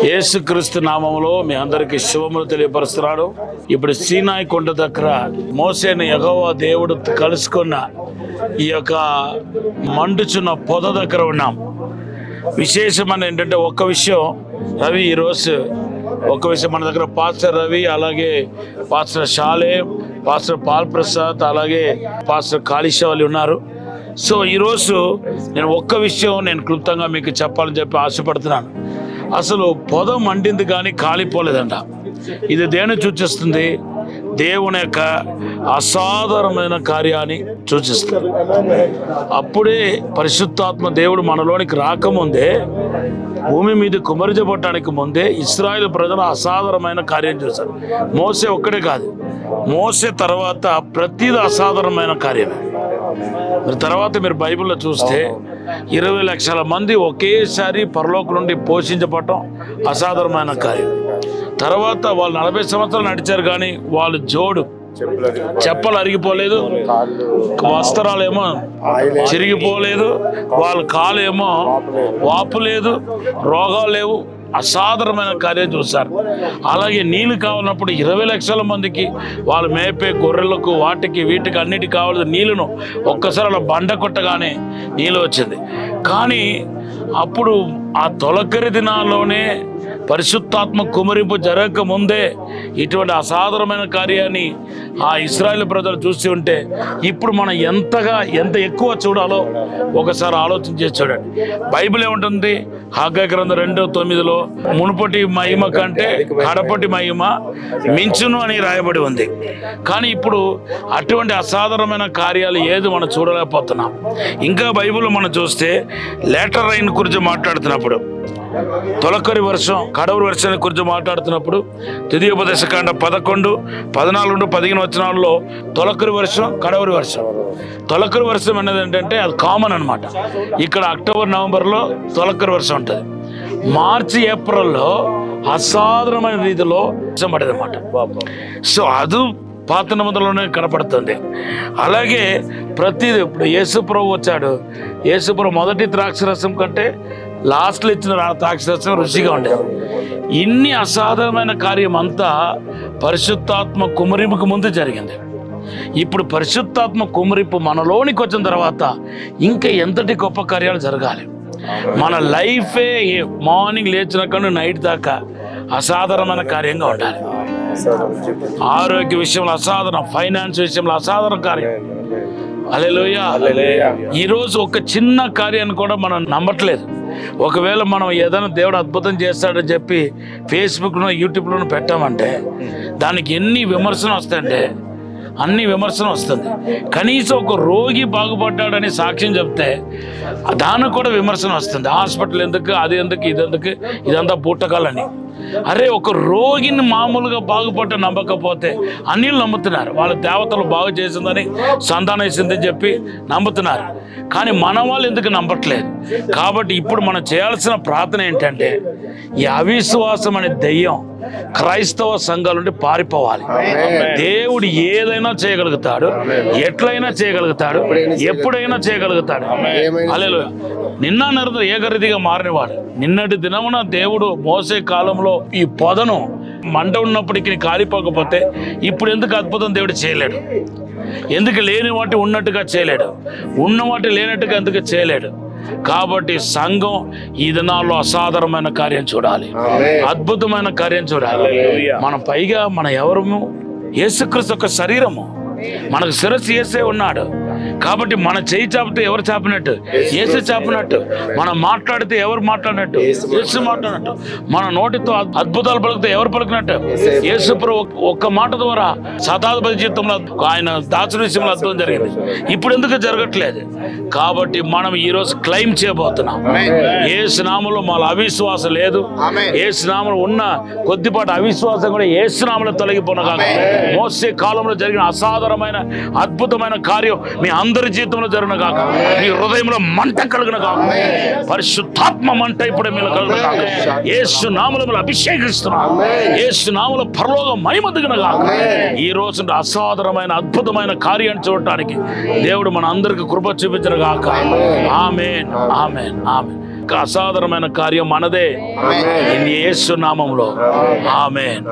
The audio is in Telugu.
యేసుక్రీస్తు నామములో మీ అందరికీ శుభములు తెలియపరుస్తున్నాడు. ఇప్పుడు సీనాయి కొండ దగ్గర మోసేను యెహోవా దేవుడు కలుసుకున్న ఈ యొక్క మండుచున్న పొద దగ్గర ఉన్నాం. విశేషమైన ఏంటంటే ఒక్క విషయం రవి, ఈరోజు ఒక విషయం మన దగ్గర పాస్టర్ రవి, అలాగే పాస్టర్ షాలే, పాస్టర్ పాల్ ప్రసాద్, అలాగే పాస్టర్ కాళీశవాలి ఉన్నారు. సో ఈరోజు నేను ఒక్క విషయం నేను క్లుప్తంగా మీకు చెప్పాలని చెప్పి ఆశపడుతున్నాను. అసలు పొద మండింది కానీ కాలిపోలేదంట. ఇది దేని సూచిస్తుంది? దేవుని యొక్క అసాధారణమైన కార్యాన్ని సూచిస్తుంది. అప్పుడే పరిశుద్ధాత్మ దేవుడు మనలోనికి రాకముందే, భూమి మీద కుమరించబడటానికి ముందే ఇశ్రాయేలు ప్రజలు అసాధారణమైన కార్యం చేశారు. మోసే ఒక్కడే కాదు, మోసే తర్వాత ప్రతిదీ అసాధారణమైన కార్యమే. తర్వాత మీరు బైబిల్లో చూస్తే 20 లక్షల మంది ఒకేసారి పరలోకం నుండి పోషించబడటం అసాధారణమైన కార్యం. తర్వాత వాళ్ళు 40 సంవత్సరాలు నడిచారు కానీ వాళ్ళు జోడు చెప్పలు అరిగిపోలేదు, వస్త్రాలేమో చిరిగిపోలేదు, వాళ్ళ కాలు ఏమో వాపు లేదు, రోగాలు లేవు. అసాధారణమైన కార్యం చూశారు. అలాగే నీళ్ళు కావాలన్నప్పుడు 20 లక్షల మందికి వాళ్ళు మేపే గొర్రెలకు, వాటికి వీటికి అన్నిటికి కావాల్సిన నీళ్ళను ఒక్కసారి అలా బండ కొట్టగానే నీళ్ళు వచ్చింది. కానీ అప్పుడు ఆ తొలకరి దినాల్లోనే పరిశుద్ధాత్మ కుమరింపు జరగక ముందే ఇటువంటి అసాధారణమైన కార్యాన్ని ఆ ఇశ్రాయేలు ప్రజలు చూసి ఉంటే ఇప్పుడు మనం ఎంత ఎక్కువ చూడాలో ఒకసారి ఆలోచన చేసి చూడండి. బైబిల్ ఏముంటుంది? హగ్గయి గ్రంథం 2:9 మునుపటి మహిమ కంటే కడపటి మహిమ మించును అని రాయబడి ఉంది. కానీ ఇప్పుడు అటువంటి అసాధారణమైన కార్యాలు ఏది మనం చూడలేకపోతున్నాం. ఇంకా బైబిల్లో మనం చూస్తే లేటర్ రైన్ గురించి మాట్లాడుతున్నప్పుడు, తొలకరి వర్షం, కడవరి వర్షాన్ని గురించి మాట్లాడుతున్నప్పుడు ద్వితీయోపదేశకాండ 11, 14, 15 వచనాల్లో తొలకరి వర్షం, కడవరి వర్షం. తొలకరి వర్షం అనేది ఏంటంటే అది కామన్ అనమాట. ఇక్కడ అక్టోబర్, నవంబర్లో తొలకరి వర్షం ఉంటుంది. మార్చి, ఏప్రిల్లో అసాధారణమైన రీతిలో వర్షం పడేది అనమాట. సో అది పాత నిబంధనలోనే కనపడుతుంది. అలాగే ప్రతిదీ ఇప్పుడు యేసుప్రభు వచ్చాడు. యేసుప్రభు మొదటి ద్రాక్షరసం కంటే లాస్ట్లో ఇచ్చిన ద్రాక్షరసం రుచిగా ఉండేది. ఇన్ని అసాధారణమైన కార్యం అంతా పరిశుద్ధాత్మ కుమరింపుకు ముందు జరిగింది. ఇప్పుడు పరిశుద్ధాత్మ కుమరింపు మనలోనికి వచ్చిన తర్వాత ఇంకా ఎంతటి గొప్ప కార్యాలు జరగాలి. మన లైఫే మార్నింగ్ లేచిన కన్నా నైట్ దాకా అసాధారణమైన కార్యంగా ఉండాలి. ఆరోగ్య విషయంలో అసాధారణ, ఫైనాన్స్ విషయంలో అసాధారణ కార్యం. హల్లెలూయా. ఈరోజు ఒక చిన్న కార్యాన్ని కూడా మనం నమ్మట్లేదు. ఒకవేళ మనం ఏదైనా దేవుడు అద్భుతం చేస్తాడని చెప్పి ఫేస్బుక్లో, యూట్యూబ్లో పెట్టామంటే దానికి ఎన్ని విమర్శలు వస్తాయంటే అన్ని విమర్శన వస్తుంది. కనీసం ఒక రోగి బాగుపడ్డాడని సాక్ష్యం చెప్తే దానికి కూడా విమర్శన వస్తుంది. హాస్పిటల్ ఎందుకు, అది ఎందుకు, ఇది ఎందుకు, ఇదంతా పుట్టకాలని. అరే, ఒక రోగిని మామూలుగా బాగుపడ్డ నమ్మకపోతే అన్నిళ్ళు నమ్ముతున్నారు. వాళ్ళ దేవతలు బాగు చేసిందని, సంతానం ఇస్తుందని చెప్పి నమ్ముతున్నారు. కానీ మన వాళ్ళు ఎందుకు నమ్మట్లేదు? కాబట్టి ఇప్పుడు మనం చేయాల్సిన ప్రార్థన ఏంటంటే ఈ అవిశ్వాసం అనే దెయ్యం క్రైస్తవ సంఘాల నుండి పారిపోవాలి. దేవుడు ఏదైనా చేయగలుగుతాడు, ఎట్లయినా చేయగలుగుతాడు, ఎప్పుడైనా చేయగలుగుతాడు. హల్లెలూయా. నిన్న నిరంతరం ఏకరీతిగా మారినవాడు. నిన్నటి దినమున దేవుడు మోసే కాలంలో ఈ పొదను మంట ఉన్నప్పటికీ కాలిపోకపోతే ఇప్పుడు ఎందుకు అద్భుతం దేవుడు చేయలేడు? ఎందుకు లేని వాటి ఉన్నట్టుగా చేయలేడు? ఉన్న వాటి లేనట్టుగా ఎందుకు చేయలేడు? కాబట్టి సంఘం ఈ దినాల్లో అసాధారణమైన కార్యం చూడాలి, అద్భుతమైన కార్యం చూడాలి. మనం పైగా మన ఎవరము? యేసుక్రీస్తు యొక్క శరీరము. మనకు శిరస్సు యేసే ఉన్నాడు. కాబట్టి మన చేయి చాపితే ఎవరు చాపినట్టు? యేసు చాపినట్టు. మనం మాట్లాడితే ఎవరు మాట్లాడినట్టు? యేసు మాట్లాడినట్టు. మన నోటితో అద్భుతాలు పలికితే ఎవరు పలికినట్టు? యేసు ఒక్క మాట ద్వారా శతాధిపతి జీవితంలో ఆయన దాసుడి విషయంలో అద్భుతం జరిగింది. ఇప్పుడు ఎందుకు జరగట్లేదు? కాబట్టి మనం ఈరోజు క్లెయిమ్ చేయబోతున్నాం. యేసు నామములో మన అవిశ్వాసం లేదు. యేసు నామములో ఉన్న కొద్దిపాటి అవిశ్వాసం కూడా యేసు నామములో తొలగిపోనగా మోసే కాలంలో జరిగిన అసాధారణమైన అద్భుతమైన కార్యం మీ అందరి జీవితంలో జరుగును గాక. మీ హృదయంలో మంట కలుగును గాక. పరిశుద్ధాత్మ మంట ఇప్పుడు మీరు కలుగును గాక. యేసు నామములో అభిషేకిస్తున్నాం. యేసు నామములో పరలోక మహిమ దిగును గాక. ఈ రోజు అసాధారణమైన అద్భుతమైన కార్యాన్ని చూడటానికి దేవుడు మన అందరికి కృప చూపించును గాక. ఆమేన్, ఆమేన్, ఆమేన్. అసాధారణమైన కార్యం మనదే యేసు నామములో. ఆమేన్.